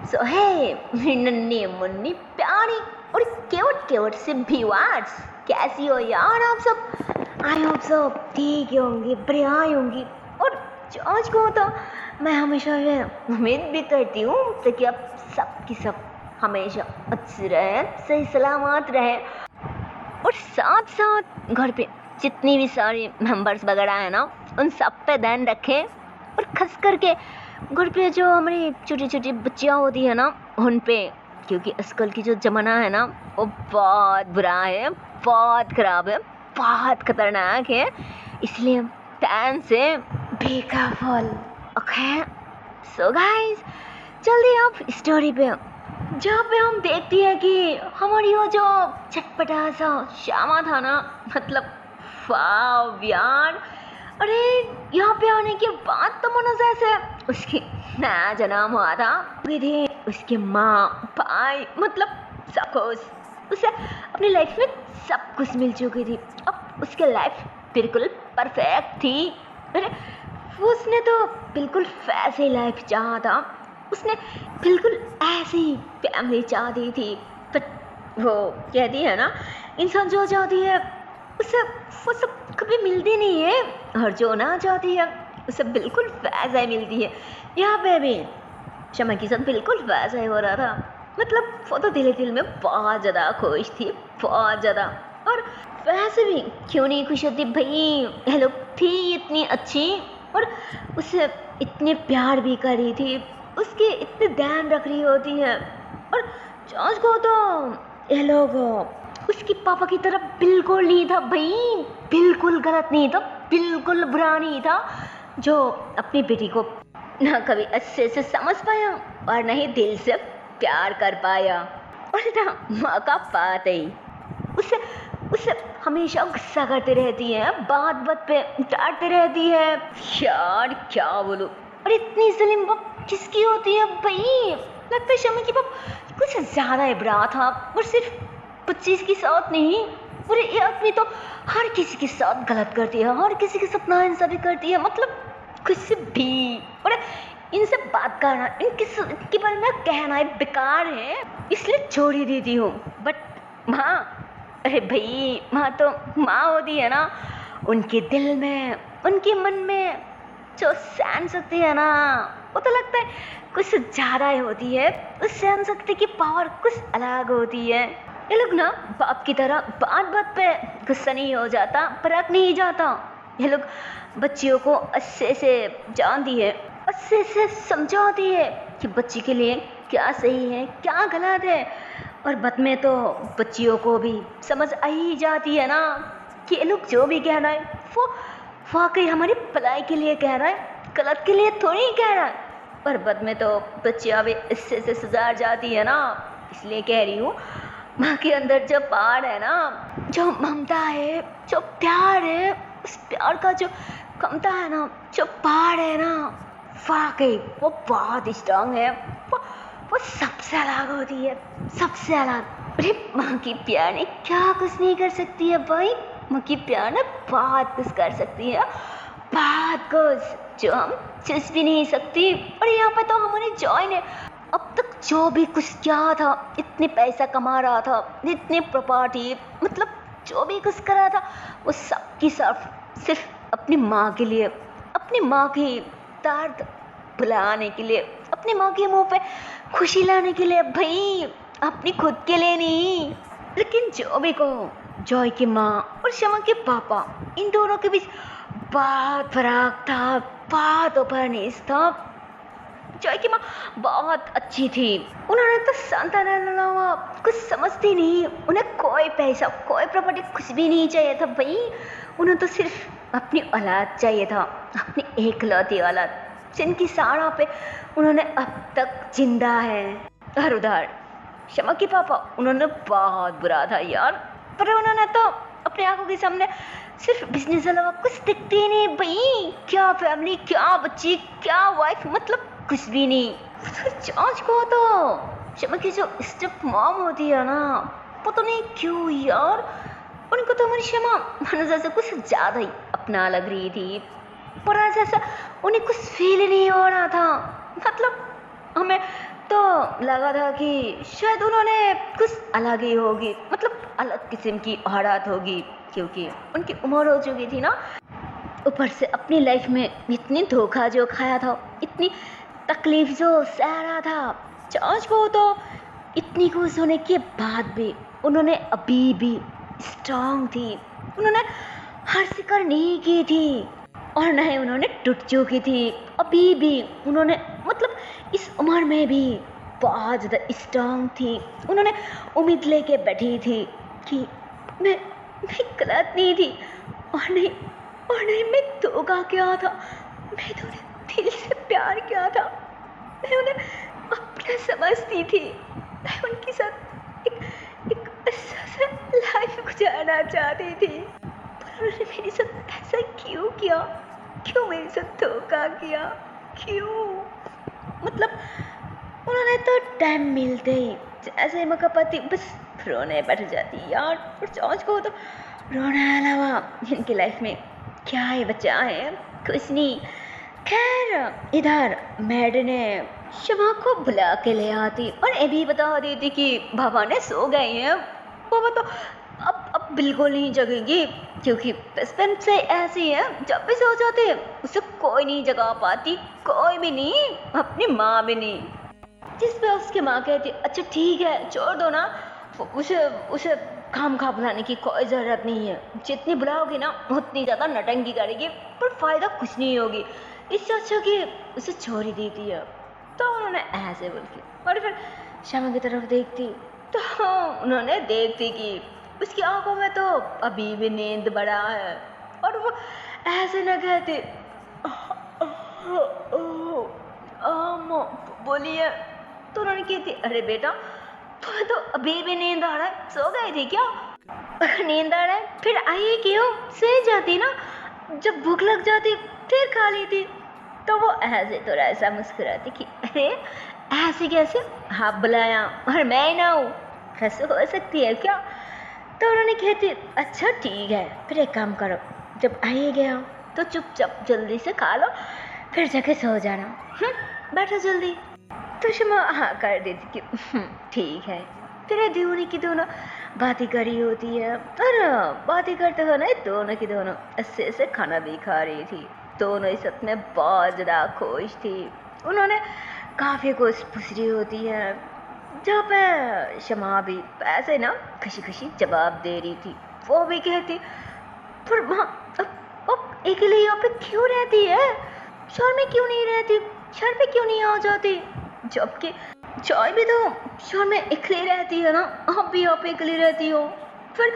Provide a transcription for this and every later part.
सो हे मेरी नन्ही मुन्नी प्यारी और क्यूट क्यूट से व्यूअर्स, कैसी हो यार आप सब? आई होप सब ठीक ही होंगी, बढ़िया ही होंगी। और आज को तो मैं हमेशा ये उम्मीद भी करती हूँ ताकि आप सब की सब हमेशा अच्छे रहे, सही सलामत रहे और साथ साथ घर पे जितनी भी सारी मेंबर्स वगैरह है ना, उन सब पे ध्यान रखें। और खास करके घर पे जो हमारी छोटी छोटी बच्चियाँ होती है ना, उन पे, क्योंकि आजकल की जो ज़माना है ना वो बहुत बुरा है, बहुत ख़राब है, बहुत ख़तरनाक है, इसलिए ध्यान से be careful. Okay so guys, जल्दी आप स्टोरी पे, जहाँ पे हम देखती है कि हमारी वो जो चटपटा सा श्यामा था ना, मतलब वाव यार, अरे यहाँ पे आने के बाद तो मनो जैसे उसकी नया जन्म हुआ था, थी उसकी माँ भाई, मतलब सब कुछ उसे अपनी लाइफ में सब कुछ मिल चुकी थी। अब उसकी लाइफ बिल्कुल परफेक्ट थी। अरे उसने तो बिल्कुल वैसे लाइफ चाहा था, उसने बिल्कुल ऐसी फैमिली चाहती थी। बट वो कहती है ना, इंसान जो चाहती है उसे वो सब कभी मिलती नहीं है, और जो ना चाहती है उसे बिल्कुल वैसा ही मिलती है। यहाँ पे भी शमा के साथ बिल्कुल वैसा ही हो रहा था। मतलब वो तो दिल में बहुत ज़्यादा खुश थी, बहुत ज़्यादा। और वैसे भी क्यों नहीं खुश होती भाई, ये लोग थी इतनी अच्छी और उसे इतने प्यार भी कर रही थी, उसके इतने ध्यान रख रही होती है। और जॉर्ज को तो ये लोग उसके पापा की तरफ बिल्कुल नहीं था भाई, बिल्कुल गलत नहीं था, बिल्कुल बुरा नहीं था, जो अपनी बेटी को ना कभी अच्छे से समझ पाया और ना ही दिल से प्यार कर पाया। और ना माँ का बात ही उसे उसे हमेशा गुस्सा करते रहती है, बात बात पे डांटते रहती है। यार क्या बोलूं, और इतनी जुल्म बाप किसकी होती है भाई? लगता है शमी की बाप कुछ ज़्यादा ही बुरा था। और सिर्फ 25 की साथ नहीं, और ये आदमी तो हर किसी के साथ गलत करती है, हर किसी के साथ नाइंसाफी करती है, मतलब कुछ भी। और इनसे बात करना, इनके बारे में कहना बेकार है, इसलिए छोड़ ही देती हूँ। बट माँ, अरे भाई माँ तो माँ होती है ना, उनके दिल में, उनके मन में जो सहन शक्ति है ना, वो तो लगता है कुछ ज़्यादा ही होती है। उस सहन शक्ति की पावर कुछ अलग होती है। ये लोग ना बाप की तरह बात बात पे गुस्सा नहीं हो जाता, भड़क नहीं जाता। ये लोग बच्चियों को अच्छे से जानती है, अच्छे से समझाती है कि बच्ची के लिए क्या सही है क्या गलत है। और बाद में तो बच्चियों को भी समझ आ ही जाती है ना कि ये लोग जो भी कह रहा है वो वाकई हमारी भलाई के लिए कह रहा है, गलत के लिए थोड़ी कह रहा है। पर बाद में तो बच्चियाँ भी इससे से सुधार जाती है ना, इसलिए कह रही हूँ माँ के अंदर जो प्यार है ना, जो ममता है, जो प्यार है, उस प्यार का जो क्षमता है ना, जो प्यार है ना, वाकई वो बहुत स्ट्रांग है। वो सबसे अलग होती है, सबसे अलग। अरे माँ की प्यार ने क्या कुछ नहीं कर सकती है भाई, माँ की प्यार ने बहुत कुछ कर सकती है, बहुत कुछ जो हम सोच भी नहीं सकती। और यहाँ पे तो हमारे जॉय ने अब तक जो भी कुछ किया था, इतने पैसा कमा रहा था, इतने प्रॉपर्टी, मतलब जो भी कुछ कर रहा था, वो सब की सब सिर्फ अपनी माँ के लिए, अपनी माँ की दर्द भुलाने के लिए, अपनी माँ के मुंह पे खुशी लाने के लिए भाई, अपनी खुद के लिए नहीं। लेकिन जो भी कहो, जॉय की माँ और शमा के पापा, इन दोनों के बीच बहुत फर्क था, बहुत ऊपर-नीच था। जॉय की माँ बहुत अच्छी थी, उन्होंने तो संतान अलावा कुछ समझती नहीं, उन्हें कोई पैसा कोई प्रॉपर्टी कुछ भी नहीं चाहिए था भाई, उन्हें तो सिर्फ अपनी औलाद चाहिए था, अपनी एकलौती औलाद, जिनकी सारा पे उन्होंने अब तक जिंदा है। और उधर शमा के पापा, उन्होंने बहुत बुरा था यार, पर उन्होंने तो अपने आंखों के सामने सिर्फ बिजनेस अलावा कुछ दिखती ही नहीं भाई, क्या फैमिली, क्या बच्ची, क्या वाइफ, मतलब कुछ भी नहीं। जॉर्ज को तो शमा की जो स्टेप मॉम होती है ना, पता नहीं क्यों यार, उनको तो हमारी शमा मनोजा से कुछ ज़्यादा ही अपना लग रही थी, पर जैसा उन्हें कुछ फील नहीं हो रहा था। मतलब हमें तो तो लगा था कि शायद उन्होंने कुछ अलग ही होगी, मतलब अलग किस्म की औरत होगी, क्योंकि उनकी उम्र हो चुकी थी ना। ऊपर से अपनी लाइफ में इतनी धोखा जो खाया था, इतनी तकलीफ जो सह रहा था, चाच को तो इतनी खुश होने के बाद भी उन्होंने अभी भी स्ट्रांग थी, उन्होंने हार स्वीकार नहीं की थी और न ही उन्होंने टूट चुकी थी। अभी भी उन्होंने मतलब इस उम्र में भी बहुत ज़्यादा स्ट्रांग थी। उन्होंने उम्मीद लेके बैठी थी कि मैं गलत नहीं थी और नहीं मैं धोखा किया था, मैं तो उन्हें दिल से प्यार किया था, मैं उन्हें अपना समझती थी, मैं उनके साथ एक अच्छा सा लाइफ गुजारना चाहती थी। पर उन्होंने मेरे साथ ऐसा क्यों किया, क्यों मेरे साथ धोखा किया, क्यों? मतलब उन्होंने तो टाइम मिलते ही जैसे मौका पाती बस रोने बैठ जाती यार। और जॉर्ज को तो रोने अलावा इनकी लाइफ में क्या ही बचा है, कुछ नहीं। खैर इधर मैड ने शमा को बुला के ले आती और ये भी बता देती कि बाबा ने सो गए हैं। बाबा तो अब बिल्कुल नहीं जगेंगी, क्योंकि बचपन से ऐसी है, जब भी सो जाते उसे कोई नहीं जगा पाती, कोई भी नहीं, अपनी माँ भी नहीं। जिस पे उसकी माँ कहती अच्छा ठीक है छोड़ दो ना, उसे काम खा बुलाने की कोई ज़रूरत नहीं है, जितनी बुलाओगी ना उतनी ज़्यादा नटंगी करेगी पर फ़ायदा कुछ नहीं होगी, इससे अच्छा कि उसे छोड़ ही देती है। तो उन्होंने ऐसे बोल के और फिर शमा की तरफ देखती तो उन्होंने देखती कि उसकी आंखों में तो अभी भी नींद बड़ा है और वो ऐसे न कहती बोलिए। तो उन्होंने कहती अरे बेटा तुम्हें तो अभी भी नींद आ रहा है, सो गई थी क्या? नींद आ रहा है फिर आई क्यों, सो जाती ना, जब भूख लग जाती फिर खा लेती। तो वो ऐसे थोड़ा ऐसा मुस्कुराती कि अरे ऐसे कैसे, हाँ बुलाया और मैं ना हूँ, कैसे हो सकती है क्या? तो उन्होंने कहती अच्छा ठीक है फिर एक काम करो, जब आई गया तो चुपचाप जल्दी से खा लो फिर जाके सो जाना, बैठो जल्दी। तो शमा हाँ कर देती कि ठीक है। फिर दोनों की दोनों बातें करी होती है और बातें करते हुए ना दोनों की दोनों अच्छे से खाना भी खा रही थी। दोनों इस वक्त में बहुत ज़्यादा खुश थी। उन्होंने काफ़ी कुछ पूछ रही होती है, जहाँ पे शमा भी ऐसे ना खुशी खुशी जवाब दे रही थी। वो भी कहती पर माँ अब अकेले यहाँ पे क्यों रहती है, शहर में क्यों नहीं रहती, शहर पे क्यों नहीं आ जाती, जबकि चाय भी तो शहर में अकेले रहती है ना, आप भी यहाँ पे अकेले रहती हो, फिर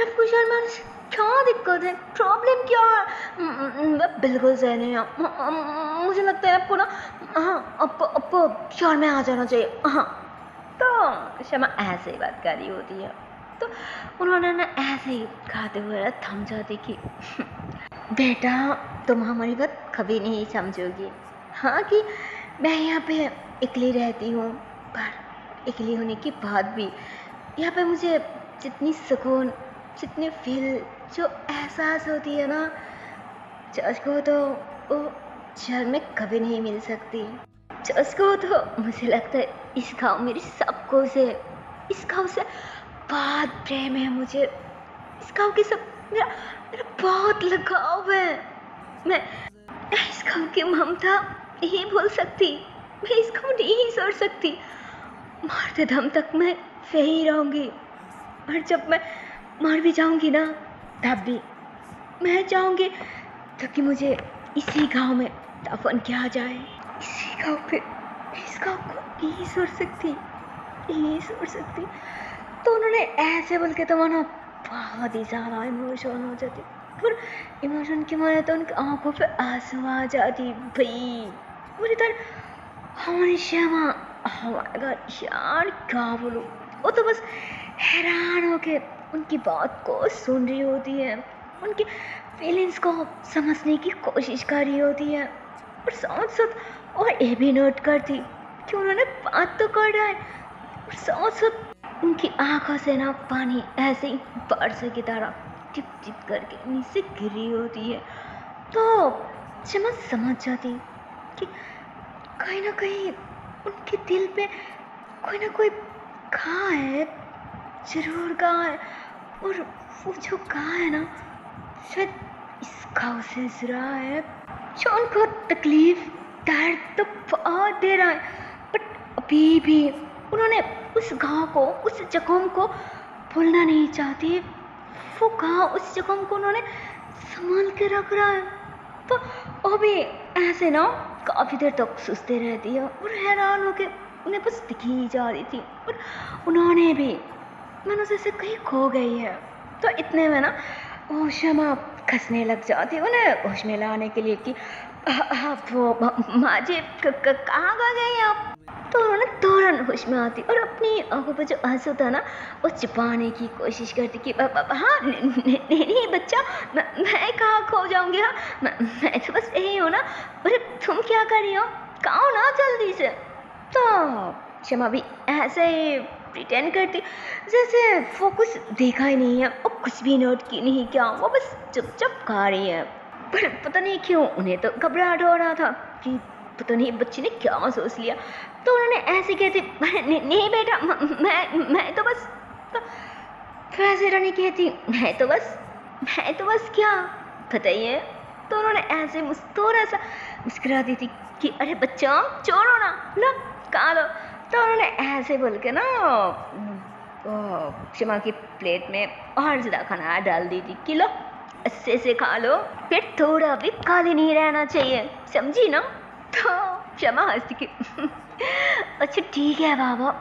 आपको शहर में क्या दिक्कत है, प्रॉब्लम क्या है? बिल्कुल सही नहीं है, मुझे लगता है आपको ना हाँ आपको शहर में आ जाना चाहिए। हाँ तो शमा ऐसे ही बात कर रही होती है। तो उन्होंने ना ऐसे ही खाते हुए थम जाती कि बेटा तुम हमारी बात कभी नहीं समझोगी, हाँ कि मैं यहाँ पे अकेली रहती हूँ, पर अकेली होने के बाद भी यहाँ पे मुझे जितनी सुकून, जितनी फील जो एहसास होती है ना, जज को तो वो शहर में कभी नहीं मिल सकती। जज को तो मुझे लगता है इस गाँव मेरी सबको से, इस गाँव से बहुत प्रेम है मुझे, इस गाँव के सब मेरा बहुत लगाव है। मैं इस गाँव की ममता नहीं भूल सकती, मैं इस गाँव नहीं छोड़ सकती, मरते दम तक मैं यहीं रहूँगी। और जब मैं मर भी जाऊँगी ना तब भी मैं चाहूँगी ताकि मुझे इसी गांव में दफन किया जाए, इसी गांव पे, इस गांव को नहीं छोड़ सकती, नहीं छोड़ सकती। तो उन्होंने ऐसे बोल के तो मानो बहुत ही ज़्यादा इमोशन हो जाती, पर इमोशन की माने तो उनकी आंखों पे आंसू आ जाती भाई। और इधर हमारी श्यामा यार क्या बोलूं, वो तो बस हैरान होके उनकी बात को सुन रही होती है, उनकी फीलिंग्स को समझने की कोशिश कर रही होती है और साथ साथ और ये भी नोट करती कि उन्होंने बात तो कर रहा है और साथ साथ उनकी आंखों से ना पानी ऐसे ही बारिश की तरह टिप टिप करके नीचे गिर रही होती है। तो शमा समझ जाती कि कहीं ना कहीं उनके दिल पे कोई ना कोई घाव है, जरूर घाव है। और वो जो घाव है ना, शायद इस घाव से जुड़ा है जो उनको तकलीफ, दर्द तो बहुत दे रहा है, बट अभी भी उन्होंने उस घाव को, उस जख्म को भूलना नहीं चाहती। वो घाव, उस जख्म को उन्होंने संभाल के रख रहा है। तो वो भी ऐसे ना काफ़ी देर तक सोचते रहती है और हैरान होकर उन्हें बस दिखी जा रही थी। और उन्होंने भी मानो जैसे कहीं खो गई है। तो इतने में ना वो शमा खसने लग जाती, उन्हें होश में लाने के लिए कि आप वो माँ जी कहाँ गई आप। तो उन्होंने तुरंत होश में आती और अपनी आंखों पर जो आंसू था ना वो छिपाने की कोशिश करती कि हाँ नहीं बच्चा, मैं कहाँ खो जाऊंगी। हाँ मैं तो बस यही हूँ ना। अरे तुम क्या कर रही हो, कहो ना जल्दी से। तो शमा भी ऐसे ही प्रिटेंड करती जैसे वो कुछ देखा ही नहीं है और कुछ भी नोट की नहीं किया, वो बस चुपचाप खा रही है। पर पता नहीं क्यों उन्हें तो घबराहट हो रहा था कि पता नहीं बच्ची ने क्या सोच लिया। तो उन्होंने ऐसे कहते नहीं बेटा, मैं तो बस। तो फिर ऐसे रानी कहती मैं तो बस क्या बताइए। तो उन्होंने ऐसे थोड़ा सा मुस्कुरा दी थी कि अरे बच्चा छोड़ो ना, लो खा लो। तो उन्होंने ऐसे बोल के ना शमा की प्लेट में और ज़्यादा खाना डाल दी थी कि लो अच्छे से खा लो, फिर थोड़ा भी खाली नहीं रहना चाहिए, समझी ना। तो शमा हंसती कि अच्छा ठीक है बाबा,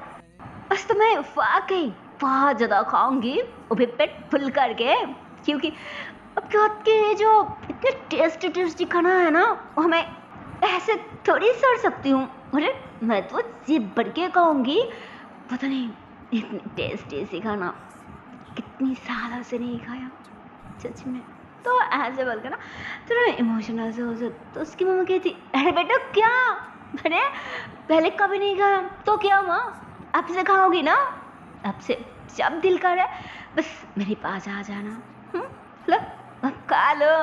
बस तो मैं वाकई बहुत ज़्यादा खाऊंगी वो भी पेट फुल करके, क्योंकि अब क्या के जो इतने टेस्टी खाना है ना वो मैं ऐसे थोड़ी सड़ सकती हूँ। अरे मैं तो जिप भर के खाऊंगी, पता नहीं इतनी टेस्टी खाना कितनी सालों से नहीं खाया सच में। तो ऐसे बोल के ना थोड़ा इमोशनल से हो जाता। तो उसकी मम्मा कहती अरे बेटा क्या, अरे पहले कभी नहीं खाया तो क्या माँ अब से खाओगी ना, अब से जब दिल करे बस मेरे पास आ जाना, लो अब खा लो।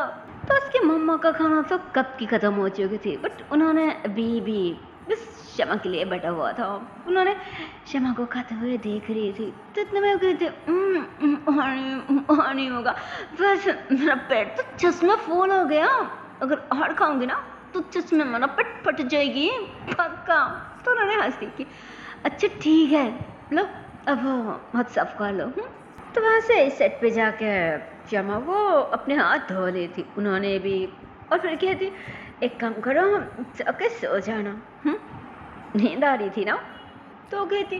तो उसकी मम्मा का खाना तो कब की ख़त्म हो चुकी थी, बट उन्होंने अभी भी बस शमा के लिए बैठा हुआ था। उन्होंने शमा को खाते हुए देख रही थी। तो इतने में कहते और नहीं होगा, बस मेरा पेट तो चश्मे फूल हो गया, अगर और खाऊंगी ना तो चश्मे मेरा पेट फट जाएगी पक्का। तो उन्होंने हंसी की अच्छा ठीक है लो अब हाथ साफ कर लो। तो वहाँ से सेट पे जाके शमा वो अपने हाथ धो ली थी उन्होंने भी, और फिर कहती एक काम करो जाके सो जाना, नींद आ रही थी ना। तो कहती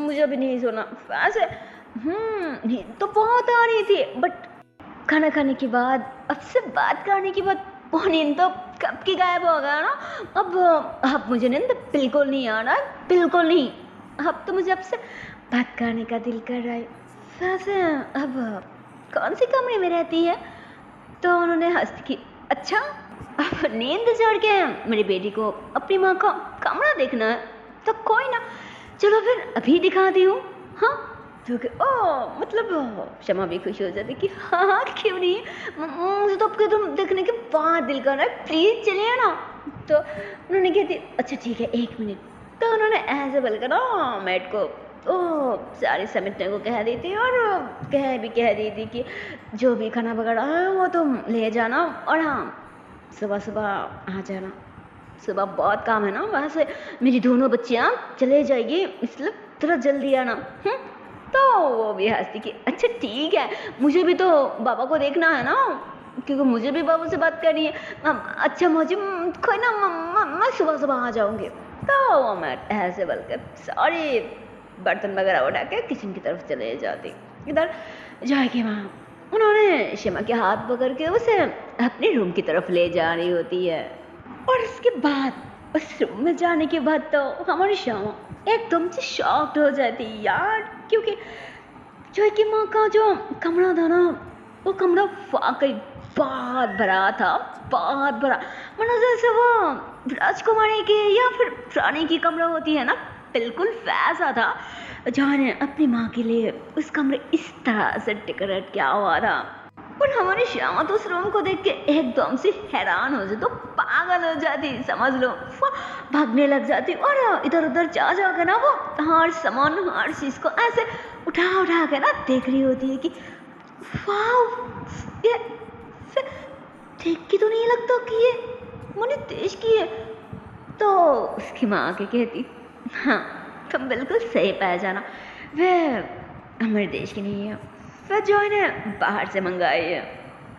मुझे भी नहीं सोना, वैसे नींद तो बहुत आ रही थी, बट खाना खाने के बाद अब से बात करने के बाद वो नींद तो कब की गायब हो गया ना। अब मुझे नींद बिल्कुल नहीं आ रहा, बिल्कुल नहीं। अब तो मुझे आपसे बात करने का दिल कर रहा है, वैसे अब कौन सी कमरे में रहती है। तो उन्होंने हंस की अच्छा अब नींद चढ़ के मेरी बेटी को अपनी माँ का कमरा देखना है, तो कोई ना चलो फिर अभी दिखाती हूँ। हाँ तो ओ मतलब शमा भी खुश हो जाती कि हाँ क्यों नहीं, मुझे तो आपके तुम देखने के बहुत दिल कर रहा है, प्लीज़ चलिए ना। तो उन्होंने कहती अच्छा ठीक है 1 मिनट। तो उन्होंने ऐसे बोलकर ना मेड को सारी समेटने को कह दी थी और कह दी थी कि जो भी खाना वगैरह है वो तुम ले जाना, और हाँ सुबह आ जाना, सुबह बहुत काम है ना, वहाँ से मेरी दोनों बच्चियाँ चले जाएगी इसलिए थोड़ा जल्दी आना। तो वो भी हंसती कि अच्छा ठीक है, मुझे भी तो बाबा को देखना है ना, क्योंकि मुझे भी बाबू से बात करनी है। अच्छा मुझे कोई ना मैं सुबह आ जाऊँगी। तो मैं ऐसे बोलकर सारे बर्तन वगैरह उठा के किचन की तरफ चले जाती। इधर जाके वहाँ उन्होंने शमा के हाथ पकड़ के उसे अपने रूम की तरफ ले जा रही होती है। और उसके बाद उस रूम में जाने के बाद तो हमारी शमा एकदम से शॉक्ड हो जाती यार, क्योंकि जॉय की माँ का जो कमरा था ना वो कमरा वाकई बहुत बड़ा था, बहुत बड़ा, मतलब जैसे वो राजकुमारी के या फिर रानी की कमरा होती है ना, बिल्कुल वैसा था। जॉय ने अपनी माँ के लिए उस कमरे इस तरह से डेकोरेट किया हुआ था। और हमारी श्यामा तो उस रूम को देख के एकदम से हैरान हो जाए, तो पागल हो जाती, समझ लो। वो भागने लग जाती और इधर उधर जा के ना वो हर सामान हर चीज को ऐसे उठा के ना देख रही होती है कि वाह, ये देख के तो नहीं लगता कि ये मैंने देश की है। तो उसकी माँ आके कहती, हाँ तुम बिल्कुल सही पहचाना, वे हमारे देश की नहीं है, वह जो है ना बाहर से मंगाई है।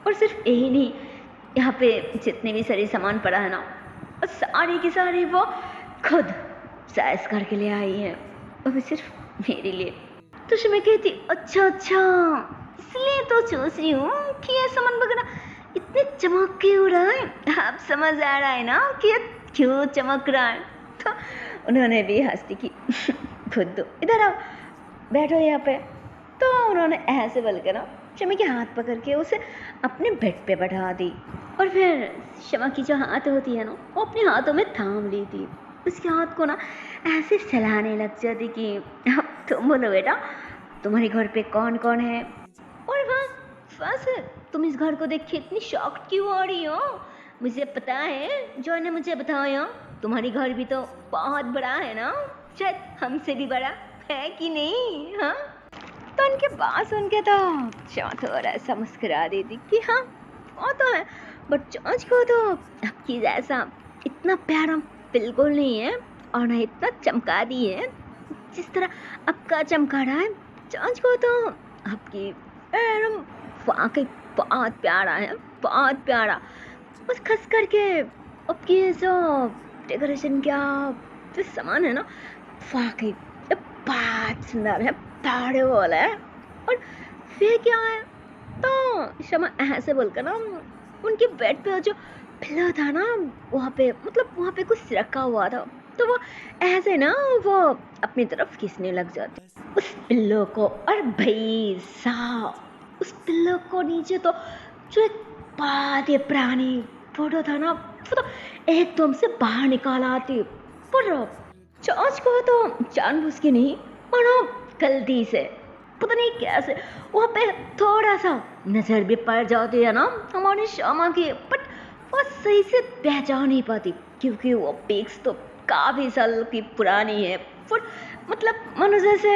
और सिर्फ यही नहीं, यहाँ पे जितने भी सारे सामान पड़ा है ना, और सारी की सारी वो खुद साइज करके ले आई है, और भी सिर्फ मेरे लिए। तो शमा कहती, अच्छा इसलिए तो सोच रही हूँ कि ये सामान वगैरह इतने चमक क्यों रहा है। आप समझ आ रहा है ना कि ये क्यों चमक रहा है। तो उन्होंने भी हंसती की खुद दो, इधर आओ बैठो यहाँ पे। तो उन्होंने ऐसे बोल के ना शमा के हाथ पकड़ के उसे अपने बेड पे बैठा दी, और फिर शमा की जो हाथ होती है ना वो अपने हाथों में थाम ली थी। उसके हाथ को ना ऐसे चलाने लग जाती कि अब तुम बोलो बेटा, तुम्हारे घर पे कौन कौन है। और बस तुम इस घर को देख के इतनी शॉक्ड क्यों हो रही हो। मुझे पता है, जो ने मुझे बताया, तुम्हारी घर भी तो बहुत बड़ा है ना, शायद हमसे भी बड़ा है कि नहीं। हाँ, तो उनके बात सुन के तो शमा थोड़ा सा मुस्कुरा देती कि हाँ वो तो है, बट जॉर्ज को तो आपकी जैसा इतना प्यारा बिल्कुल नहीं है, और ना इतना चमका दी है जिस तरह आपका चमका रहा है। जॉर्ज को तो आपकी एकदम वाकई बहुत प्यारा है, बहुत प्यारा। बस खास करके आपकी जो डेकोरेशन क्या जो सामान है ना, वाकई बहुत सुंदर है, प्यारे वाला है। और फिर क्या है, तो शमा ऐसे बोलकर ना उनके बेड पे जो पिलो था ना, वहाँ पे कुछ रखा हुआ था, तो वो ऐसे ना वो अपनी तरफ खींचने लग जाती उस पिल्लो को। और भाई साहब उस पिल्लो को नीचे तो जो एक बहुत ही पुरानी फोटो था ना, वो तो एकदम से बाहर निकाल आती। पर जॉर्ज को तो जानबूझ के नहीं, मानो गलती से, पता नहीं कैसे वहाँ पे थोड़ा सा नजर भी पड़ जाती है ना हमारी शमा की, बट वो सही से पहचान नहीं पाती क्योंकि वो पिक्स तो काफी साल की पुरानी है। पर मतलब मानो जैसे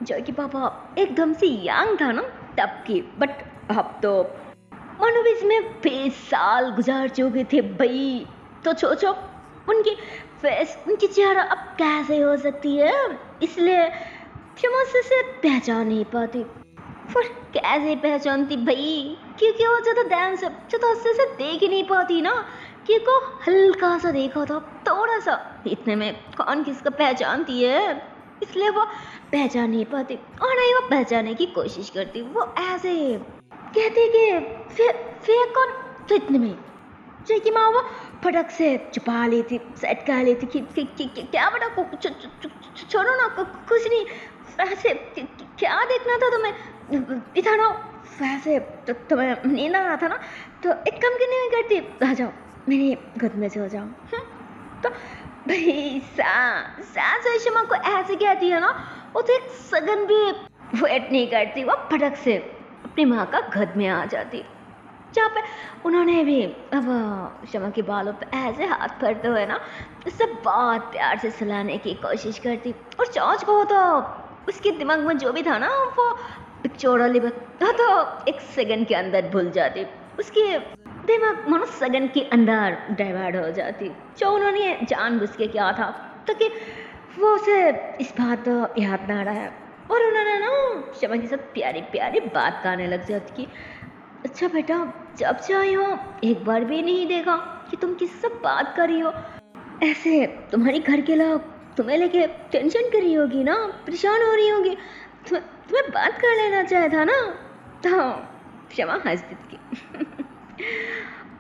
जॉय की पापा एकदम से यंग था ना तब की, बट अब तो मानो भी इसमें 20 साल गुजार चुके थे भाई। तो सोचो उनकी फेस, उनकी चेहरा अब कैसे हो सकती है, इसलिए शमा से पहचान नहीं पाती। पर कैसे पहचानती भाई, क्योंकि वो ज़्यादा ध्यान से देख ही नहीं पाती ना, क्योंकि हल्का सा देखा था, थोड़ा सा, इतने में कौन किसका पहचानती है, इसलिए वो पहचान नहीं पाती। और नहीं वो पहचानने की कोशिश करती, वो ऐसे कहती कि फिर कौन। तो इतने में जय की माँ वो फटक से छुपा लेती, सेट कर लेती कि क्या बेटा, छोड़ो ना, कुछ नहीं, वैसे क्या देखना था तुम्हें, इधर आओ, वैसे तो तुम्हें नींद आ रहा था ना, तो एक काम क्यों नहीं करती, आ जाओ मेरी गोद में सो जाओ। तो भाई सा शमा को ऐसे कहती है ना, वो तो एक सेकंड भी वेट नहीं करती, वो फटक से अपनी माँ का गोद में आ जाती, जहाँ पे उन्होंने भी अब शमा के बालों पे ऐसे हाथ पड़ते हुए ना उससे बहुत प्यार से सुलाने की कोशिश करती। और जॉर्ज को तो उसके दिमाग में जो भी था ना वो पिक्चोरा लिबा तो एक सेकंड के अंदर भूल जाती, उसके दिमाग मानो सेकंड के अंदर डाइवर्ट हो जाती। जो उन्होंने जानबूझ के किया था ताकि वो उसे इस बात याद ना रहा। और उन्होंने ना शमा के साथ प्यारी प्यारी बात करने लग जाती कि अच्छा बेटा, जब से आई हो एक बार भी नहीं देखा कि तुम किससे बात कर रही हो, ऐसे तुम्हारे घर के लोग तुम्हें लेके टेंशन कर रही होगी ना, परेशान हो रही होगी, तुम्हें बात कर लेना चाहिए था ना। तो शमा हंस देती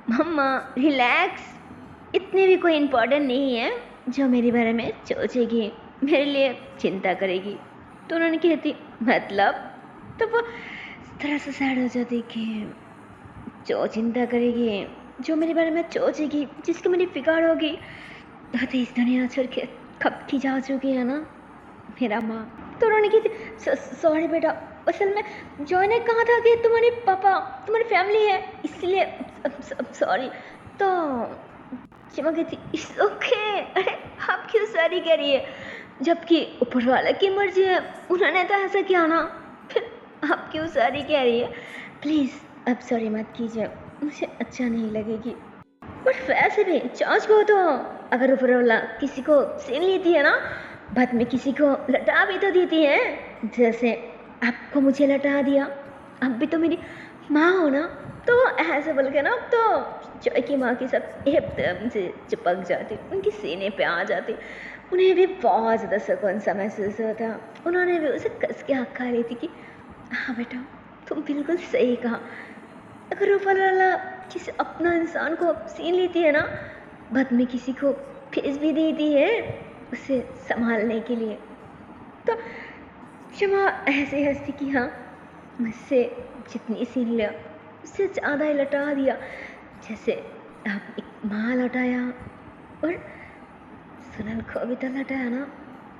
मम्मा रिलैक्स, इतनी भी कोई इम्पोर्टेंट नहीं है जो मेरे बारे में सोचेगी, मेरे लिए चिंता करेगी। तो उन्होंने कहती मतलब, तो वो तरह से सैड हो जाती कि जो चिंता करेगी, जो मेरे बारे में सोचेगी, जिसकी मेरी फिक्र होगी, तो इस दुनिया छोड़ के कब की जा चुकी है ना मेरा माँ। तो उन्होंने की थी सॉरी बेटा, असल में जॉय ने कहा था कि तुम्हारे पापा तुम्हारी फैमिली है, इसलिए सॉरी। तो शमा कहती इट्स ओके। अरे आप क्यों सॉरी कह रही है, जबकि ऊपर वाला की मर्जी है, उन्होंने तो ऐसा किया ना, फिर आप क्यों सॉरी कह रही है। प्लीज़ अब सॉरी मत कीजिए, मुझे अच्छा नहीं लगेगी। और वैसे भी चार्ज को तो अगर ऊपर वाला किसी को छीन लेती है ना, बाद में किसी को लटा भी तो देती है, जैसे आपको मुझे लटा दिया, अब भी तो मेरी माँ हो ना। तो ऐसे बोल के ना तो जॉय की माँ के साथ एकदम से चिपक जाती, उनके सीने पे आ जाती। उन्हें भी बहुत ज़्यादा सुकून सा महसूस होता। उन्होंने भी उसे कस के हक खा रही थी कि हाँ बेटा तुम बिल्कुल सही कहा, अगर ऊपर वाला किसी अपना इंसान को छीन लेती है ना, बाद में किसी को भेज भी देती है उसे संभालने के लिए। तो शमा ऐसे हंसती कि हाँ मुझसे जितनी छीन लिया उससे ज़्यादा ही लटा दिया, जैसे आप एक माँ लटाया और सुनल को भी तो लटाया ना।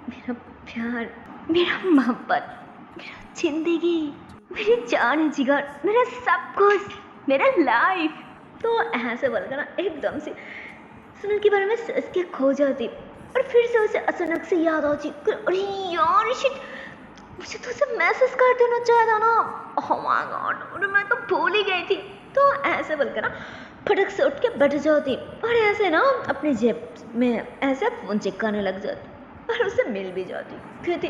मेरा प्यार, मेरा मोहब्बत, मेरा जिंदगी, मेरी जान जिगर, मेरा सब कुछ, मेरा लाइफ। तो ऐसे बोलकर ना एकदम से सुनल के बारे में सोच के खो जाती और फिर से उसे अचानक से याद आती, अरे यार शिट, मुझे तो उसे मैसेज कर देना चाहिए था ना। ओह माय गॉड, अरे मैं तो भूल ही गई थी। तो ऐसे बोलकर ना फटक से उठ के बैठ जाती और ऐसे ना अपनी जेब में ऐसे फोन चेक करने लग जाती और उसे मिल भी जाती। कहती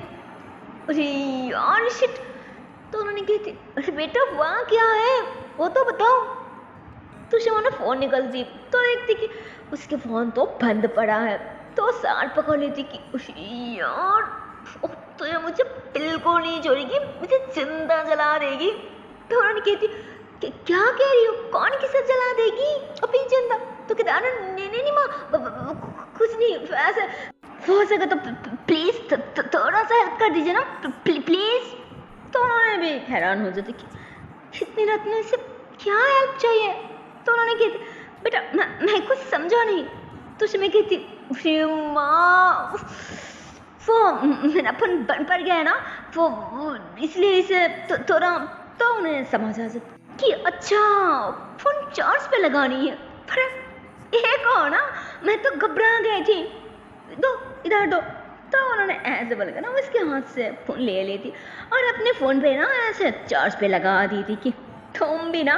अरे यार शिट। तो उन्होंने कहती अरे बेटा वहाँ क्या है वो तो बताओ। तो शमा ने फ़ोन निकलती तो देखती कि उसके फ़ोन तो बंद पड़ा है। तो सार पकड़ लेती कि यार तो ये मुझे बिल्कुल नहीं छोड़ेगी, मुझे जिंदा जला देगी। तो उन्होंने कहती कि क्या कह रही हो, कौन किसे जला देगी अभी जिंदा। तो कहता नहीं नहीं माँ कुछ नहीं, ऐसे हो सके तो प्लीज़ थोड़ा सा हेल्प कर दीजिए ना प्लीज़। तो उन्होंने भी हैरान हो जाती कि इतनी रात में इसे क्या हेल्प चाहिए। तो उन्होंने कहती बेटा मैं कुछ समझा नहीं। तो उसमें कहती माँ वो मेरा फोन बंद पड़ गया है ना, वो इसलिए इसे थोड़ा तो उन्हें समझ आ जाता कि अच्छा फोन चार्ज पे लगानी है। पर एक हो ना, मैं तो घबरा गई थी, दो इधर दो। तो उन्होंने ऐसे बोलकर ना उसके हाथ से फ़ोन ले लेती और अपने फ़ोन पे ना ऐसे चार्ज पे लगा दी थी कि तुम भी ना।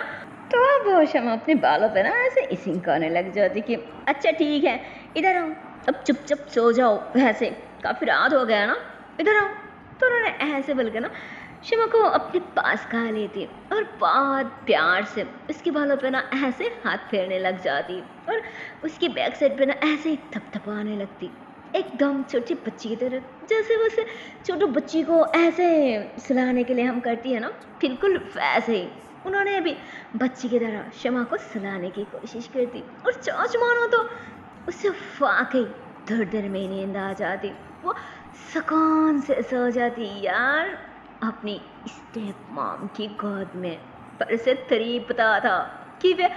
तो अब शमा अपने बालों पे ना ऐसे इसिंग करने लग जाती कि अच्छा ठीक है इधर आओ, अब चुपचाप सो जाओ, वैसे काफ़ी रात हो गया ना, इधर आओ। तो उन्होंने ऐसे बोलकर ना शमा को अपने पास कहा लेती और बहुत प्यार से उसके बालों पे ना ऐसे हाथ फेरने लग जाती और उसकी बैक साइड पे ना ऐसे ही थपथपाने लगती, एकदम छोटी बच्ची की तरह, जैसे वैसे छोटी बच्ची को ऐसे सुलाने के लिए हम करती है ना, बिल्कुल वैसे ही उन्होंने भी बच्ची की तरह शमा को सुलाने की कोशिश करती। और चाच मानो तो उससे वाकई थोड़ी देर में नींद आ जाती, वो सुकून से सो जाती यार अपनी स्टेप मॉम की गोद में। पर उसे तरी पता था कि वे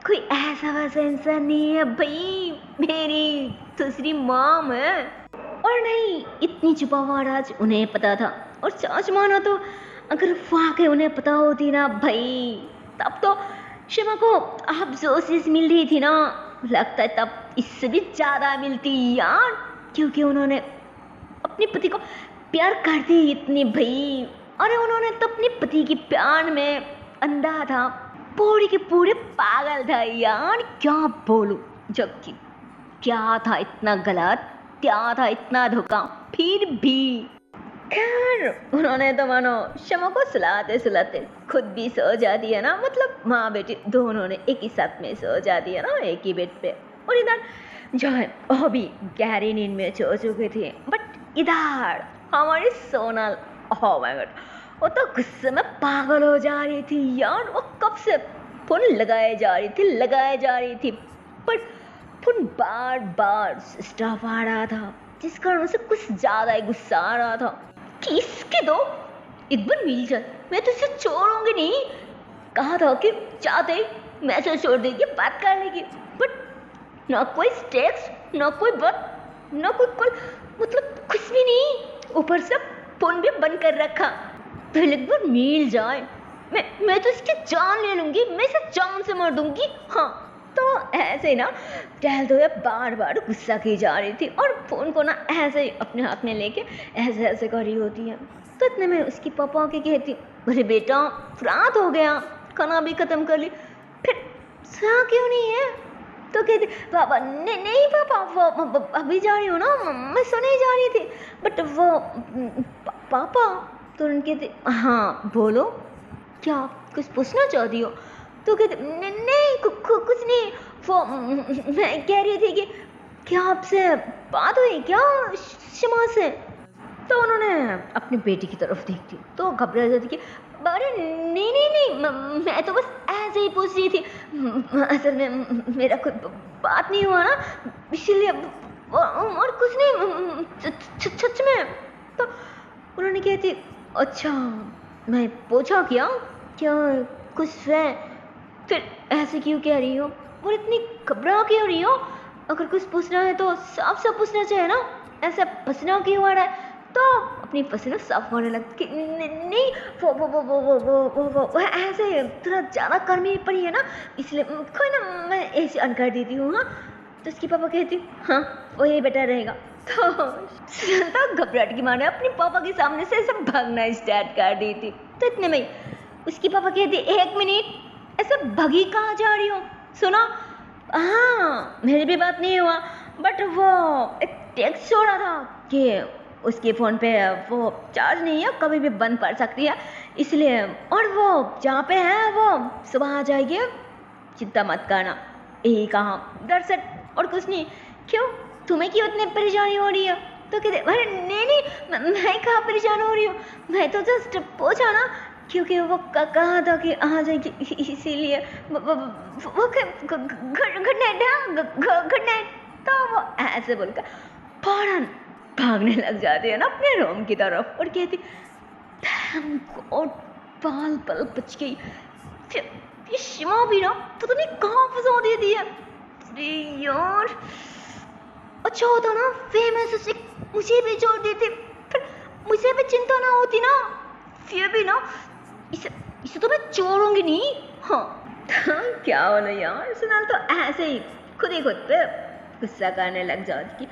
कोई ऐसा वैसा इंसान नहीं है भाई, मेरी दूसरी मॉम है। और नहीं इतनी छुपा राज उन्हें पता था। और सच मानो तो अगर वाकई उन्हें पता होती ना भाई, तब तो शमा को आप जो चीज़ मिल रही थी ना, लगता है तब इससे भी ज़्यादा मिलती यार, क्योंकि उन्होंने अपने पति को प्यार करती इतनी भाई। अरे उन्होंने तो अपने पति के प्यार में अंधा था, पूरे के पूरे पागल था यार, क्या बोलूं। जबकि क्या था इतना गलत, क्या था इतना धोखा, फिर भी खैर उन्होंने तो मानो शमा को सुलाते सुलाते खुद भी सो जाती है ना, मतलब माँ बेटी दोनों ने एक ही साथ में सो जाती है ना, एक ही बेड पे। और इधर जो है वो भी गहरी नींद में सो चुके थे। बट इधर हमारी सोनल, ओह माय गॉड, वो तो गुस्से में पागल हो जा रही थी यार। वो कब से फोन लगाए जा रही थी पर फोन बार बार स्टॉप आ रहा था, जिस कारण उसे कुछ ज़्यादा ही गुस्सा आ रहा था कि इसके दो एक बार मिल जाए, मैं तो इसे छोड़ूंगी नहीं। कहा था कि चाहते ही मैसेज छोड़ देगी बात करने की, बट ना कोई टेक्स्ट, ना कोई बात, ना कोई कॉल, मतलब कुछ भी नहीं। ऊपर से फोन भी बंद कर रखा। पहले एक बार मिल जाए, मैं तो इसकी जान ले लूंगी, मैं इसे जान से मार दूंगी। हाँ तो ऐसे ना टहलते हुए बार बार गुस्सा की जा रही थी और फ़ोन को ना ऐसे ही अपने हाथ में लेके ऐसे ऐसे कर रही होती है। तो इतने में उसकी पापा आके कहती, अरे बेटा रात हो गया, खाना भी ख़त्म कर ली, फिर सो क्यों नहीं है? तो कहती, पापा नहीं नहीं पापा, वो अभी जा रही हूँ ना, मैं सोने ही जा रही थी, बट वो पापा। तो उनके कहते, हाँ बोलो, क्या कुछ पूछना चाहती हो? तो कहते, नहीं कुछ नहीं, वो मैं कह रही थी कि क्या आपसे बात हुई क्या शमा से? तो उन्होंने अपनी बेटी की तरफ देखती तो घबरा जाती कि अरे नहीं नहीं नहीं, मैं तो बस ऐसे ही पूछ रही थी, असल में मेरा कोई बात नहीं हुआ ना, इसीलिए और कुछ नहीं, सच में। तो उन्होंने कहती, अच्छा मैं पूछा क्या क्या कुछ है, फिर ऐसे क्यों कह रही हो और इतनी घबरा क्यों रही हो? अगर कुछ पूछना है तो साफ साफ पूछना चाहिए ना, ऐसा पसीना क्यों आ रहा है? तो अपनी पसीना साफ होने लगती, नहीं वो ऐसे थोड़ा ज़्यादा गर्मी पड़ी है ना, इसलिए कोई ना मैं ऐसे ऑन कर देती हूँ। हाँ तो उसकी पापा कहती, हाँ वही बेटर रहेगा। तो घबराहट की माने अपने पापा के सामने से सब भागना स्टार्ट कर दी थी। तो इतने में उसकी पापा कहती, एक मिनट ऐसे भगी कहाँ जा रही हो? सुनो, हाँ मेरी भी बात नहीं हुआ, बट वो एक टेक्स्ट छोड़ा था कि उसके फ़ोन पे वो चार्ज नहीं है, कभी भी बंद पड़ सकती है, इसलिए, और वो जहाँ पे है वो सुबह आ जाएगी, चिंता मत करना, यही कहा दरअसल और कुछ नहीं। क्यों तुम्हें क्यों इतनी परेशानी हो रही है? तो कहते, अरे नहीं नहीं मैं कहाँ परेशान हो रही हूँ, मैं तो जस्ट पूछा ना, क्योंकि वो कहा था कि आ जाएगी, इसीलिए वो गुड नाइट। तो वो ऐसे बोलकर फौरन भागने लग जाती है ना अपने रूम की तरफ और कहती, और बाल पल बच गई। फिर ये शिमा भी ना तो तुमने कहाँ फंसा दे दी है? अरे यार अच्छा होता ना फेमस से मुझे भी छोड़ देती, फिर मुझे भी चिंता ना होती ना, फिर भी ना इसे तो मैं छोड़ूंगी नहीं। हाँ क्या बोला यार, सुनाल तो ऐसे ही खुद पे गुस्सा करने लग जाती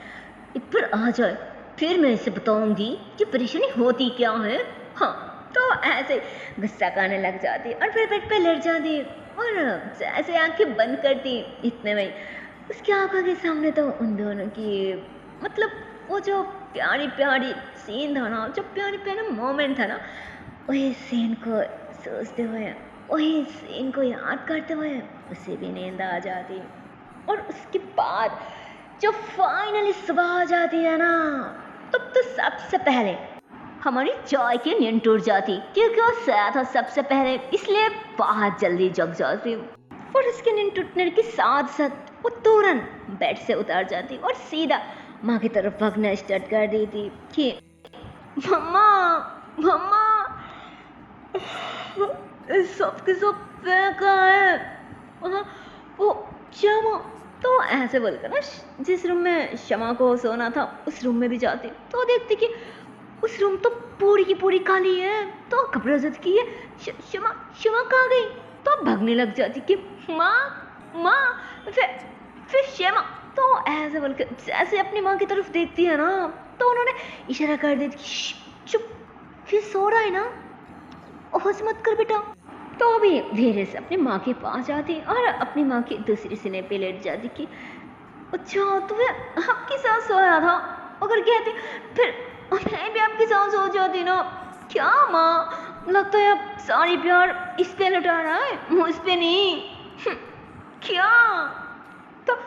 कि फिर आ जाए, फिर मैं इसे बताऊंगी कि परेशानी होती क्या है। हाँ तो ऐसे गुस्सा करने लग जाती और फिर बेड पे लेट जाती और जैसे आंखें बंद करती, इतने में उसकी आंखों के सामने तो उन दोनों की मतलब वो जो प्यारी प्यारी सीन था ना, जो प्यारी प्यारा मोमेंट था ना, वही सीन को सोचते हुए, वही सीन को याद करते हुए उसे भी नींद आ जाती। और उसके बाद जो फाइनली सुबह आ जाती है ना, तब तो सबसे पहले हमारी जॉय की नींद टूट जाती, क्योंकि वो सोया था सबसे पहले, इसलिए बहुत जल्दी जग जाती। और उसके नींद टूटने के साथ साथ वो तुरंत बेड से उतर जाती और सीधा माँ की तरफ भागना स्टार्ट कर देती कि मम्मा मम्मा सबके सब कहाँ है? वो शमा। तो ऐसे बोलकर ना जिस रूम में शमा को सोना था उस रूम में भी जाती तो देखती कि उस रूम तो पूरी की पूरी खाली है। तो घबरा जाती कि ये शमा कहाँ गई? तो भागने लग जाती कि माँ फिर शमा। तो ऐसे बोलकर जैसे अपनी माँ की तरफ देखती है ना, तो उन्होंने इशारा कर देती कि चुप, फिर सो रहा है ना, होश मत कर बेटा। तो अभी धीरे से अपनी माँ के पास जाती और अपनी माँ की दूसरी सीने पे लेट जाती कि अच्छा तुम्हें आपकी सास सोया था, अगर कहती फिर मैं भी आपकी सास हो जाती ना। क्या माँ, लगता है अब सारी प्यार इस पे लुटा रहा है, मुझ पे नहीं। क्या? तो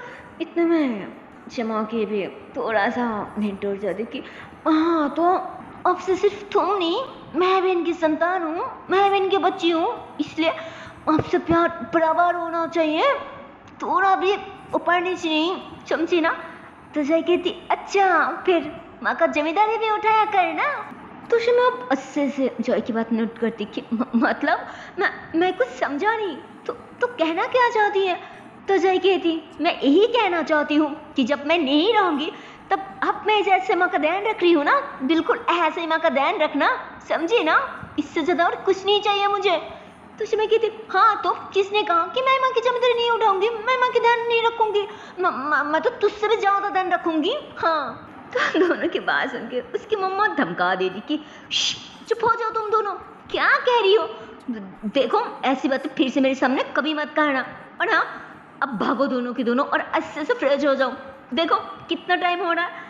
इतने में शमा की भी थोड़ा सा नींद टूट जाती कि हाँ तो अब से सिर्फ तुम नहीं, मैं भी इनकी संतान हूँ, मैं भी इनकी बच्ची हूँ, इसलिए आपसे प्यार बराबर होना चाहिए, थोड़ा भी ऊपर नीचे नहीं, समझी ना? तो जय कहती अच्छा फिर माँ का जिम्मेदारी भी उठाया कर ना। तो शमा अब अच्छे से जय की बात नोट करती कि मतलब मैं कुछ समझा नहीं, तो कहना क्या चाहती है? तो जय कहती मैं यही कहना चाहती हूँ कि जब मैं नहीं रहूँगी तब अब मैं जैसे माँ का ध्यान रख रही हूँ ना, बिल्कुल ऐसे ही माँ का ध्यान रखना, समझे ना? इससे ज़्यादा और कुछ नहीं चाहिए मुझे। तो शमा कहती हाँ तो किसने कहा कि मैं माँ की जिम्मेदारी नहीं उठाऊंगी, मैं माँ की ध्यान नहीं रखूंगी, मैं तो तुझसे भी ज्यादा ध्यान रखूंगी। हाँ तो दोनों की बात सुन के उसकी मम्मा धमका देती कि चुप हो जाओ तुम दोनों, क्या कह रही हो, देखो ऐसी बातें फिर से मेरे सामने कभी मत कहना, और हाँ अब भागो दोनों की दोनों और अच्छे से फ्रेश हो जाओ, देखो कितना टाइम हो रहा है।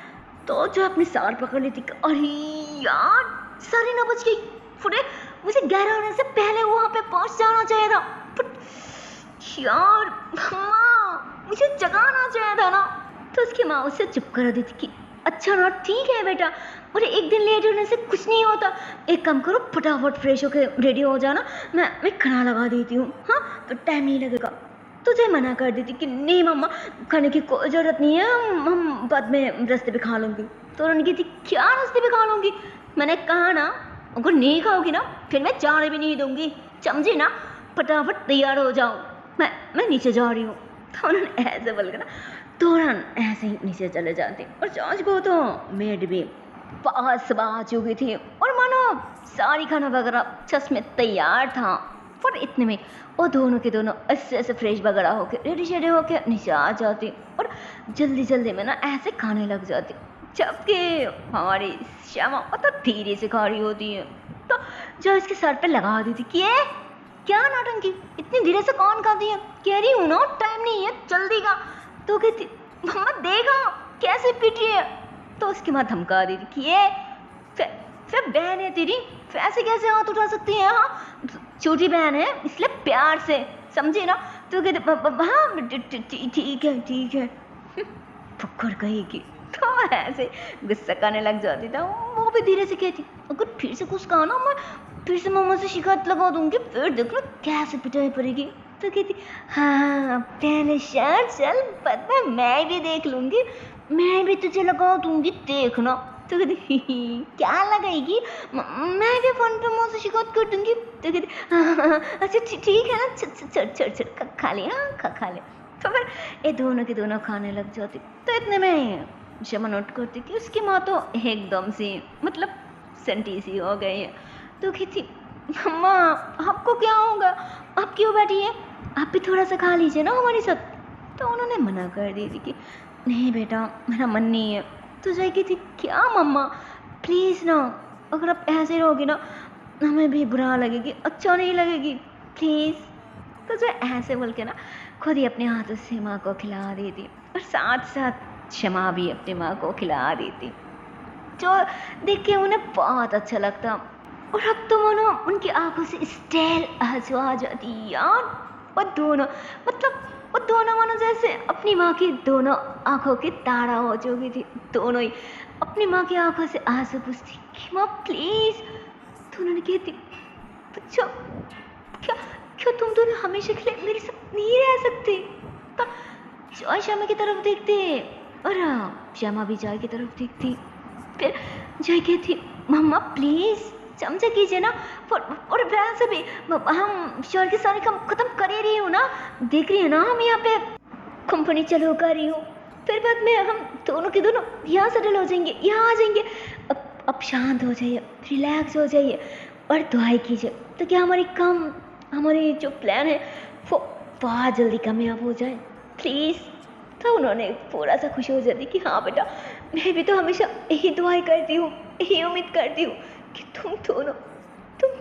तो जो अपनी सार पकड़ लेती, अरे यार 9:30 बज गई, फुटे मुझे 11 होने से पहले वहां पे पहुंच जाना चाहिए था, यार माँ मुझे जगाना चाहिए था ना। तो उसकी माँ उसे चुप करा देती कि अच्छा ना ठीक है बेटा, और एक दिन लेट होने से कुछ नहीं होता, एक काम करो फटाफट फ्रेश होकर रेडी हो जाना, मैं खाना लगा देती हूँ, हाँ तो टाइम नहीं लगेगा। तुझे मना कर देती कि नहीं मम्मा खाने की कोई ज़रूरत नहीं है, हम बाद में रास्ते पे खा लूँगी। तो उन्होंने कहती क्या रास्ते पे खा लूँगी, मैंने कहा ना अगर नहीं खाओगी ना फिर मैं जाने भी नहीं दूँगी, समझी ना, फटाफट तैयार हो जाओ, मैं नीचे जा रही हूँ। तो उन्होंने ऐसे बोल कर ना तुरंत ऐसे ही नीचे चले जाते, और जांच को तो मेड भी पास आ चुकी थी और मानो सारी खाना वगैरह छस में तैयार था। पर इतने में वो दोनों के दोनों ऐसे फ्रेश वगैरह होके रेडी शेडी होके नीचे आ जाती और जल्दी जल्दी में ना ऐसे खाने लग जाती, जबकि हमारी श्यामा तो धीरे से खा रही होती है। तो जो इसके सर पे लगा दी थी कि ये क्या नाटंकी, इतनी धीरे से कौन खाती है, कह रही हूँ ना टाइम नहीं है जल्दी का। तो कहती मम्मा देखा कैसे पीट रही है। तो उसकी माँ धमका दी थी कि ये फिर बहन है तेरी, ऐसे कैसे हाथ उठा सकती है, हाँ छोटी बहन है इसलिए प्यार से समझे ना। तो कहते हाँ ठीक है पकड़ कहेगी। तो ऐसे गुस्सा करने लग जाती था, वो भी धीरे से कहती अगर फिर से कुछ कहा ना मैं फिर से मम्मा से शिकायत लगा दूंगी, फिर देखना कैसे पिटाई पड़ेगी। तो कहती हाँ पहले शर्ट चल बाद में मैं भी देख लूंगी, मैं भी तुझे लगा दूंगी देखना। तो कहती क्या लगाएगी, मैं भी फोन पे मम्मा से शिकायत कर दूंगी। तो कहती हाँ अच्छा ठीक है ना, चढ़ खा ले, हाँ खा ले। तो फिर ये दोनों के दोनों खाने लग जाती। तो इतने में शमा नोट करती कि उसकी माँ तो एकदम से मतलब संटी सी हो गई है। तो कहती मम्मा आपको क्या होगा, आप क्यों बैठी है, आप भी थोड़ा सा खा लीजिए ना हमारे साथ। तो उन्होंने मना कर दी थी कि नहीं बेटा मेरा मन नहीं है। तो जाए की थी क्या मम्मा प्लीज़ ना, अगर आप ऐसे रहोगे ना हमें भी बुरा लगेगी, अच्छा नहीं लगेगी प्लीज़। तो जो ऐसे बोल के ना खुद ही अपने हाथों से माँ को खिला देती और साथ साथ क्षमा भी अपनी माँ को खिला देती, जो देख के उन्हें बहुत अच्छा लगता। और अब तो मानो उनकी आंखों से स्टेल आंसू आ जाती यार। वो दोनों मानो जैसे अपनी माँ की दोनों आंखों की तारा हो चुकी थी, दोनों ही अपनी माँ की आंखों से आंसू पूछती कि माँ प्लीज। तो उन्होंने कहती अच्छा क्या तुम दोनों हमेशा के लिए मेरे साथ नहीं रह सकते। तो जॉय श्यामा की तरफ देखते और श्यामा भी जॉय की तरफ देखती। फिर जॉय कहती मम्मा प्लीज समझा कीजिए ना, और वैसे भी हम शहर के सारे काम खत्म कर ही रही हूँ ना, देख रही है ना हम यहाँ पे कंपनी चालू कर रही हूँ, फिर बाद में हम दोनों के दोनों यहाँ सेटल हो जाएंगे, यहाँ आ जाएंगे। अब शांत हो जाइए, रिलैक्स हो जाइए और दुआई कीजिए तो क्या हमारी जो प्लान है वो बहुत जल्दी कामयाब हो जाए प्लीज़। तो उन्होंने थोड़ा सा खुश हो जाती कि हाँ बेटा मैं भी तो हमेशा यही दुआई करती हूँ, यही उम्मीद करती हूँ कि तुम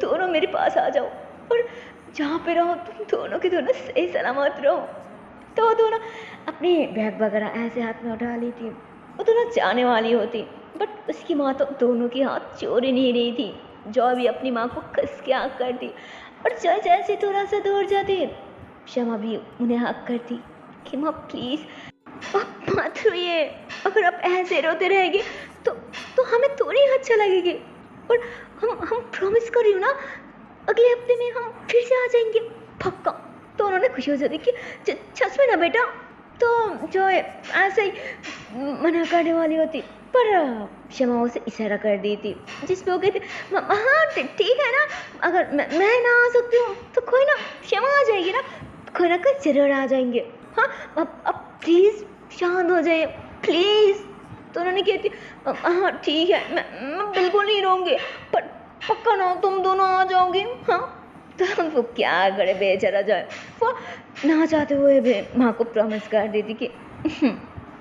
दोनों मेरे पास आ जाओ और जहाँ पे रहो तुम दोनों के दोनों सही सलामत रहो। तो दोनों अपनी बैग वगैरह ऐसे हाथ में उठा ली थी, वो दोनों जाने वाली होती, बट उसकी माँ तो दोनों के हाथ छोड़ ही नहीं रही थी। जॉय भी अपनी माँ को कस के आँख करती और जॉय जैसे थोड़ा सा दूर जाती क्षमा भी उन्हें हक करती कि माँ प्लीज़ अब मत रोइए, अगर आप ऐसे रोते रहेंगे तो हमें थोड़ी अच्छा लगेगी, और हम प्रॉमिस कर रही हूँ ना अगले हफ्ते में हम फिर से आ जाएंगे पक्का। तो उन्होंने खुशी हो जाती कि सच में ना बेटा। तो जो ऐसे ही मना करने वाली होती पर क्षमा उसे इशारा कर दी थी जिस पे वो कहती हाँ ठीक है ना, अगर मैं ना आ सकती हूँ तो कोई ना क्षमा आ जाएगी ना, कोई ना कोई जरूर आ जाएंगे। हाँ अब प्लीज़ शांत हो जाइए प्लीज़। तो उन्होंने कहती हाँ ठीक है मैं बिल्कुल नहीं रहूँगी, पर पक्का ना तुम दोनों आ जाओगे, हाँ तो वो क्या करे बेचारा जाए, वो ना चाहते हुए भी माँ को प्रॉमिस कर देती कि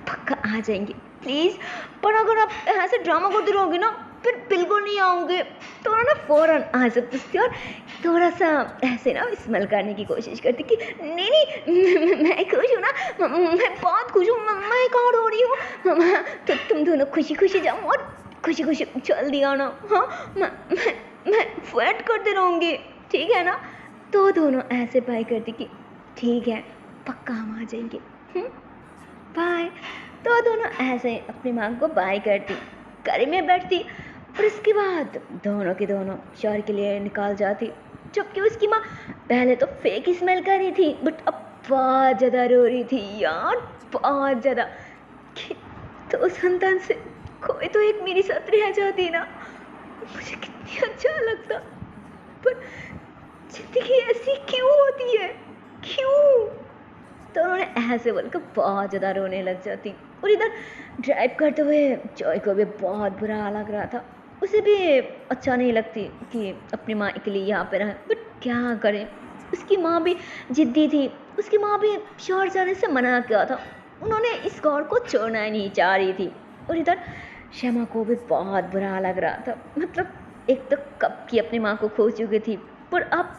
पक्का आ जाएंगे प्लीज़, पर अगर आप ऐसे ड्रामा करते रहोगे ना फिर बिल्कुल नहीं आऊँगे। तो उन्होंने फ़ौरन आंसू पूछती और थोड़ा सा ऐसे ना स्मेल करने की कोशिश करती कि नहीं नहीं मैं खुश हूँ ना, मैं बहुत खुश हूँ, मैं कहाँ रो रही हूँ। तो तुम दोनों खुशी खुशी जाओ और खुशी खुशी जल्दी आना। हाँ मैं वेट करते रहूँगी, ठीक है ना। तो दोनों ऐसे बाय करती कि ठीक है पक्का हम आ जाएंगे, बाय। तो दोनों ऐसे अपनी माँ को बाय करती, गाड़ी में बैठती और इसके बाद दोनों के दोनों शहर के लिए निकाल जाती। जबकि उसकी माँ पहले तो फेक स्मेल कर रही थी बट अब बहुत ज़्यादा रो रही थी यार, बहुत ज़्यादा कि तो संतान से कोई तो एक मेरी साथ रह जाती ना, मुझे कितनी अच्छा लगता। पर जिंदगी ऐसी क्यों होती है, क्यों। तो उन्होंने ऐसे बोलकर बहुत ज़्यादा रोने लग जाती। और इधर ड्राइव करते हुए जॉय को भी बहुत बुरा लग रहा था, उसे भी अच्छा नहीं लगती कि अपनी माँ अकेली यहाँ पे रहे, बट क्या करें, उसकी माँ भी जिद्दी थी, उसकी माँ भी शहर जाने से मना किया था, उन्होंने इस घर को छोड़ना ही नहीं चाह रही थी। और इधर शमा को भी बहुत बुरा लग रहा था, मतलब एक तो कब की अपनी माँ को खो चुकी थी, पर अब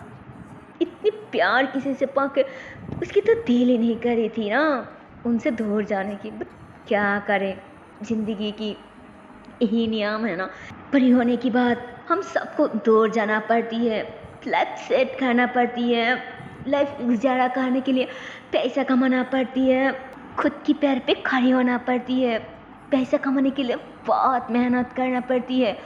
इतनी प्यार किसी से पाके उसकी तो दिल ही नहीं करी थी ना उनसे दूर जाने की। बट क्या करें, ज़िंदगी की यही नियम है ना, बड़ी होने की बाद हम सबको दूर जाना पड़ती है, लाइफ सेट करना पड़ती है, लाइफ गुजारा करने के लिए पैसा कमाना पड़ती है, खुद की पैर पे खड़ी होना पड़ती है, पैसा कमाने के लिए बहुत मेहनत करना पड़ती है,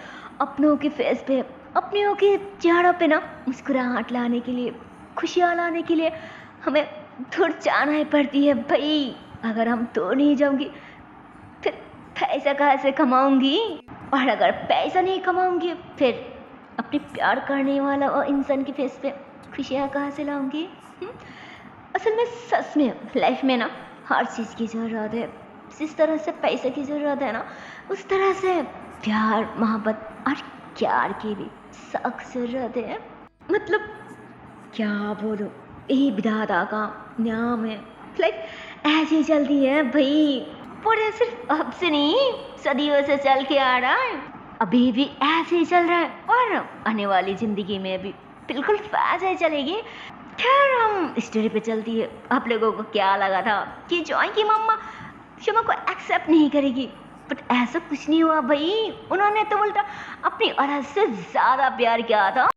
अपनों के फेस पे, अपनों के चेहरों पे ना मुस्कुराहट लाने के लिए, खुशियाँ लाने के लिए हमें दूर जाना ही पड़ती है भाई। अगर हम दूर नहीं जाऊंगी फिर पैसा कहाँ से कमाऊंगी, और अगर पैसा नहीं कमाऊंगी फिर अपने प्यार करने वाला और इंसान के फेस पे खुशियाँ कहाँ से लाऊंगी। असल में सच में लाइफ में ना हर चीज़ की ज़रूरत है, जिस तरह से पैसे की ज़रूरत है ना उस तरह से प्यार मोहब्बत और प्यार की भी सख्त ज़रूरत है। मतलब क्या बोलूँ, यही विधाता का नाम है, लाइक ऐसे ही चलती है भाई। पर ये सिर्फ अब से नहीं सदियों से चल के आ रहा है, अभी भी ऐसे ही चल रहा है और आने वाली ज़िंदगी में भी बिल्कुल ऐसे ही चलेगी। खैर हम स्टोरी पे चलती है। आप लोगों को क्या लगा था कि जॉय की मम्मा शमा को एक्सेप्ट नहीं करेगी, बट ऐसा कुछ नहीं हुआ भाई, उन्होंने तो उल्टा अपनी औरत से ज़्यादा प्यार किया था।